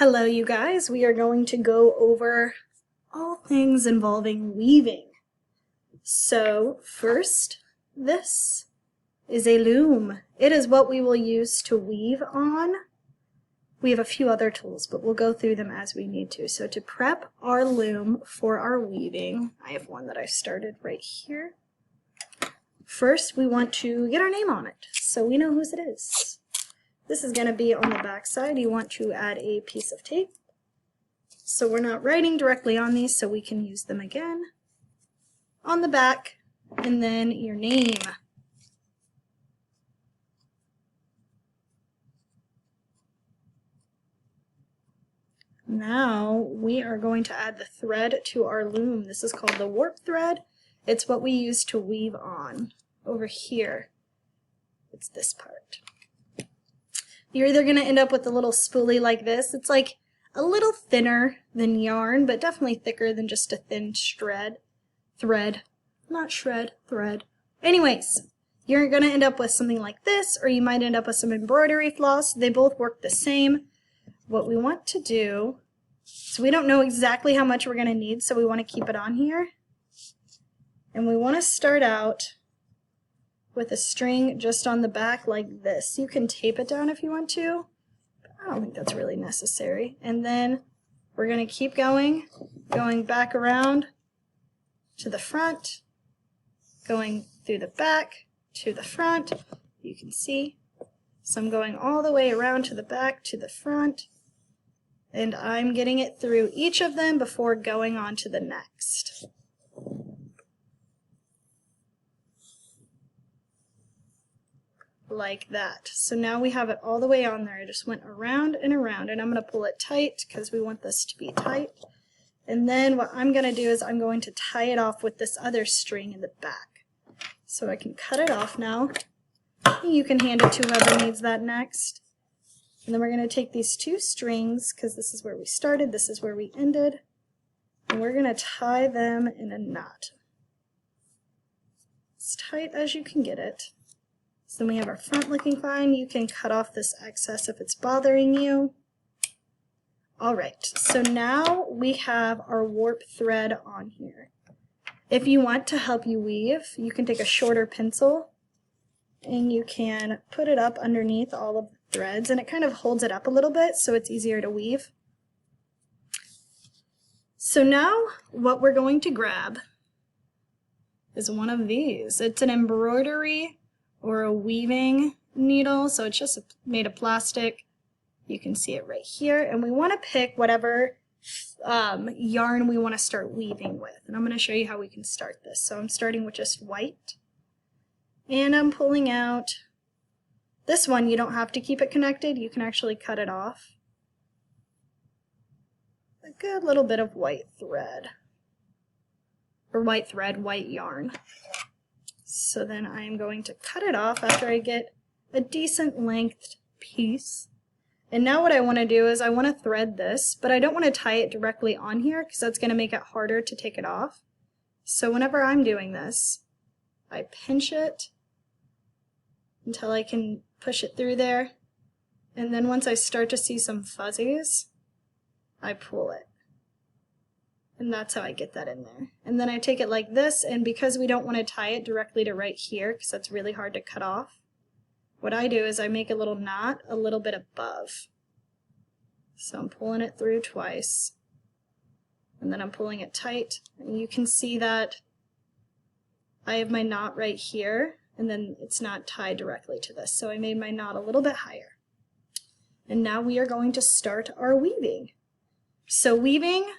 Hello, you guys. We are going to go over all things involving weaving. So first, this is a loom. It is what we will use to weave on. We have a few other tools, but we'll go through them as we need to. So to prep our loom for our weaving, I have one that I started right here. First, we want to get our name on it, so we know whose it is. This is going to be on the back side. You want to add a piece of tape. So we're not writing directly on these, so we can use them again. On the back, and then your name. Now we are going to add the thread to our loom. This is called the warp thread. It's what we use to weave on. Over here, it's this part. You're either going to end up with a little spoolie like this. It's like a little thinner than yarn, but definitely thicker than just a thin thread. Not shred, thread. Anyways, you're going to end up with something like this, or you might end up with some embroidery floss. They both work the same. What we want to do, so we don't know exactly how much we're going to need, so we want to keep it on here. And we want to start out with a string just on the back like this. You can tape it down if you want to, but I don't think that's really necessary. And then we're going to keep going back around to the front, going through the back to the front. You can see. So I'm going all the way around to the back to the front, and I'm getting it through each of them before going on to the next. Like that. So now we have it all the way on there. I just went around and around, and I'm going to pull it tight because we want this to be tight. And then what I'm going to do is I'm going to tie it off with this other string in the back. So I can cut it off now. You can hand it to whoever needs that next. And then we're going to take these two strings, because this is where we started, this is where we ended, and we're going to tie them in a knot. As tight as you can get it. So then we have our front looking fine. You can cut off this excess if it's bothering you. Alright, so now we have our warp thread on here. If you want to help you weave, you can take a shorter pencil and you can put it up underneath all of the threads, and it kind of holds it up a little bit so it's easier to weave. So now what we're going to grab is one of these. It's an embroidery or a weaving needle, so it's just made of plastic. You can see it right here, and we want to pick whatever yarn we want to start weaving with, and I'm going to show you how we can start this. So I'm starting with just white, and I'm pulling out this one. You don't have to keep it connected, you can actually cut it off. A good little bit of white thread, or white yarn. So then I am going to cut it off after I get a decent length piece. And now what I want to do is I want to thread this, but I don't want to tie it directly on here because that's going to make it harder to take it off. So whenever I'm doing this, I pinch it until I can push it through there. And then once I start to see some fuzzies, I pull it. And that's how I get that in there. And then I take it like this, and because we don't want to tie it directly to right here, because that's really hard to cut off, what I do is I make a little knot a little bit above. So I'm pulling it through twice, and then I'm pulling it tight, and you can see that I have my knot right here, and then it's not tied directly to this. So I made my knot a little bit higher. And now we are going to start our weaving. So weaving,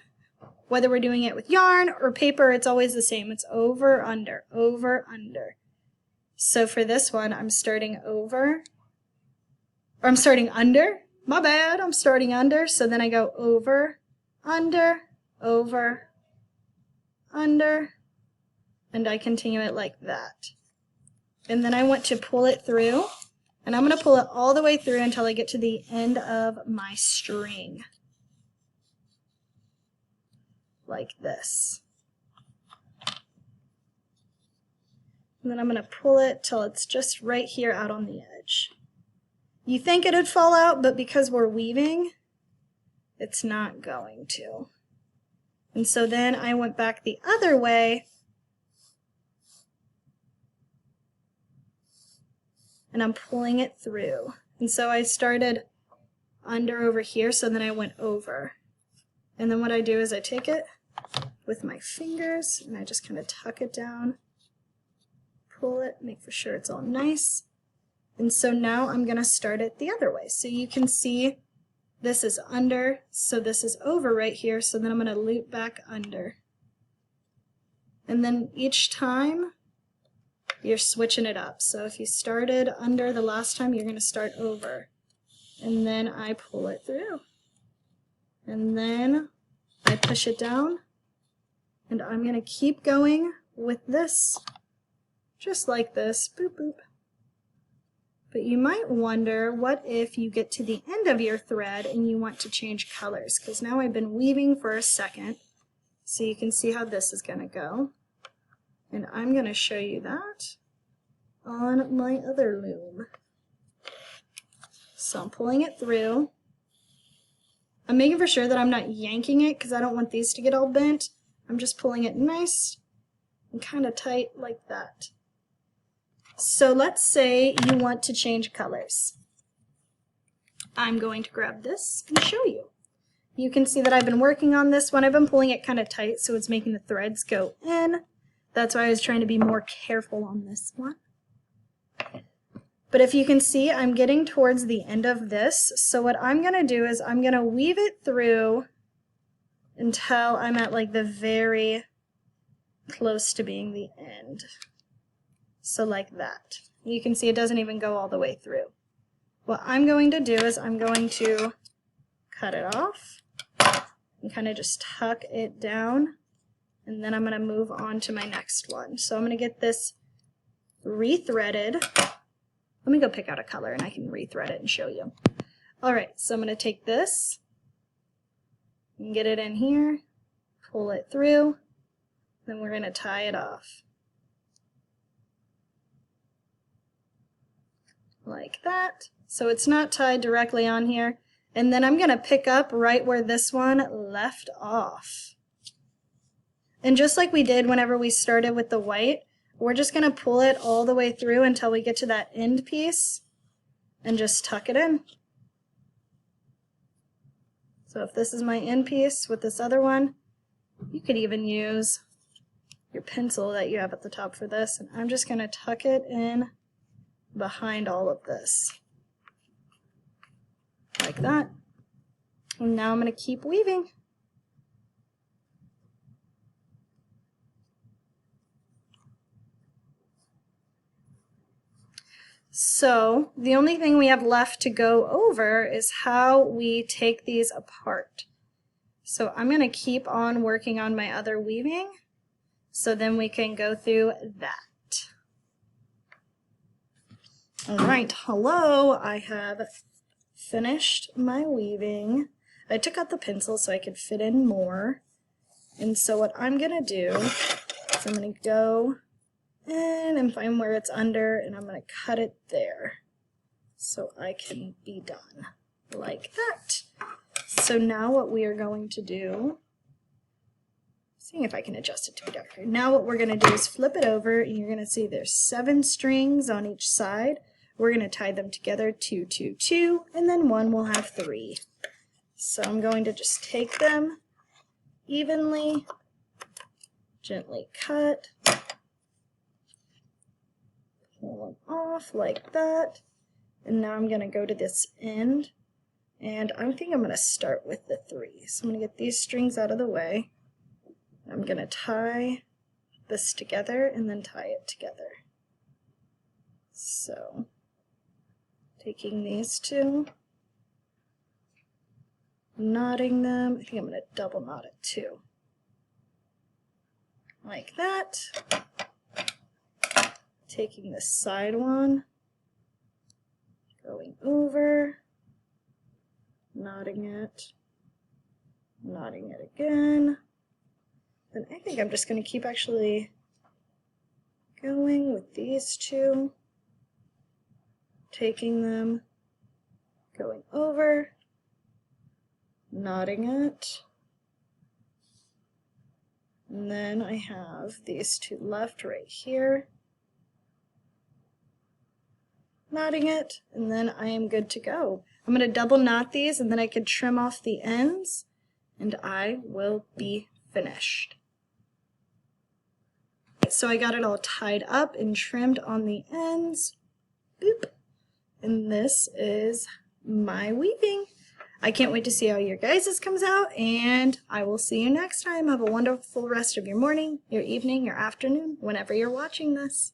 whether we're doing it with yarn or paper, it's always the same. It's over, under, over, under. So for this one, I'm starting over, or I'm starting under. My bad, I'm starting under. So then I go over, under, and I continue it like that. And then I want to pull it through, and I'm going to pull it all the way through until I get to the end of my string. Like this. And then I'm going to pull it till it's just right here out on the edge. You think it would fall out, but because we're weaving, it's not going to. And so then I went back the other way, and I'm pulling it through. And so I started under over here, so then I went over. And then what I do is I take it with my fingers, and I just kind of tuck it down, pull it, make for sure it's all nice. And so now I'm going to start it the other way. So you can see this is under, so this is over right here, so then I'm going to loop back under. And then each time you're switching it up. So if you started under the last time, you're going to start over. And then I pull it through. And then I push it down. And I'm going to keep going with this, just like this, boop, boop. But you might wonder, what if you get to the end of your thread and you want to change colors? Because now I've been weaving for a second, so you can see how this is going to go. And I'm going to show you that on my other loom. So I'm pulling it through. I'm making for sure that I'm not yanking it because I don't want these to get all bent. I'm just pulling it nice and kind of tight like that. So let's say you want to change colors. I'm going to grab this and show you. You can see that I've been working on this one. I've been pulling it kind of tight, so it's making the threads go in. That's why I was trying to be more careful on this one. But if you can see, I'm getting towards the end of this. So what I'm going to do is I'm going to weave it through until I'm at like the very close to being the end. So like that. You can see it doesn't even go all the way through. What I'm going to do is I'm going to cut it off and kind of just tuck it down, and then I'm going to move on to my next one. So I'm going to get this rethreaded. Let me go pick out a color and I can rethread it and show you. Alright, so I'm going to take this and get it in here, pull it through, then we're going to tie it off. Like that. So it's not tied directly on here. And then I'm going to pick up right where this one left off. And just like we did whenever we started with the white, we're just going to pull it all the way through until we get to that end piece and just tuck it in. So if this is my end piece with this other one, you could even use your pencil that you have at the top for this. And I'm just going to tuck it in behind all of this. Like that. And now I'm going to keep weaving. So the only thing we have left to go over is how we take these apart. So I'm going to keep on working on my other weaving, so then we can go through that. Alright, hello, I have finished my weaving. I took out the pencil so I could fit in more. And so what I'm going to do is I'm going to go in and find where it's under, and I'm going to cut it there so I can be done like that. So now what we are going to do, seeing if I can adjust it to be darker. Now what we're going to do is flip it over, and you're going to see there's 7 strings on each side. We're going to tie them together, 2, 2, 2, and then one will have 3. So I'm going to just take them evenly, gently cut, pull them off like that, and now I'm going to go to this end, and I think I'm going to start with the 3. So I'm going to get these strings out of the way. I'm going to tie this together and then tie it together. So taking these 2, knotting them. I think I'm going to double knot it too. Like that. Taking this side one, going over, knotting it again. And I think I'm just going to keep actually going with these 2. Taking them, going over, knotting it. And then I have these two left right here, knotting it, and then I am good to go. I'm going to double knot these, and then I can trim off the ends, and I will be finished. So I got it all tied up and trimmed on the ends. Boop. And this is my weaving. I can't wait to see how your guys' comes out, and I will see you next time. Have a wonderful rest of your morning, your evening, your afternoon, whenever you're watching this.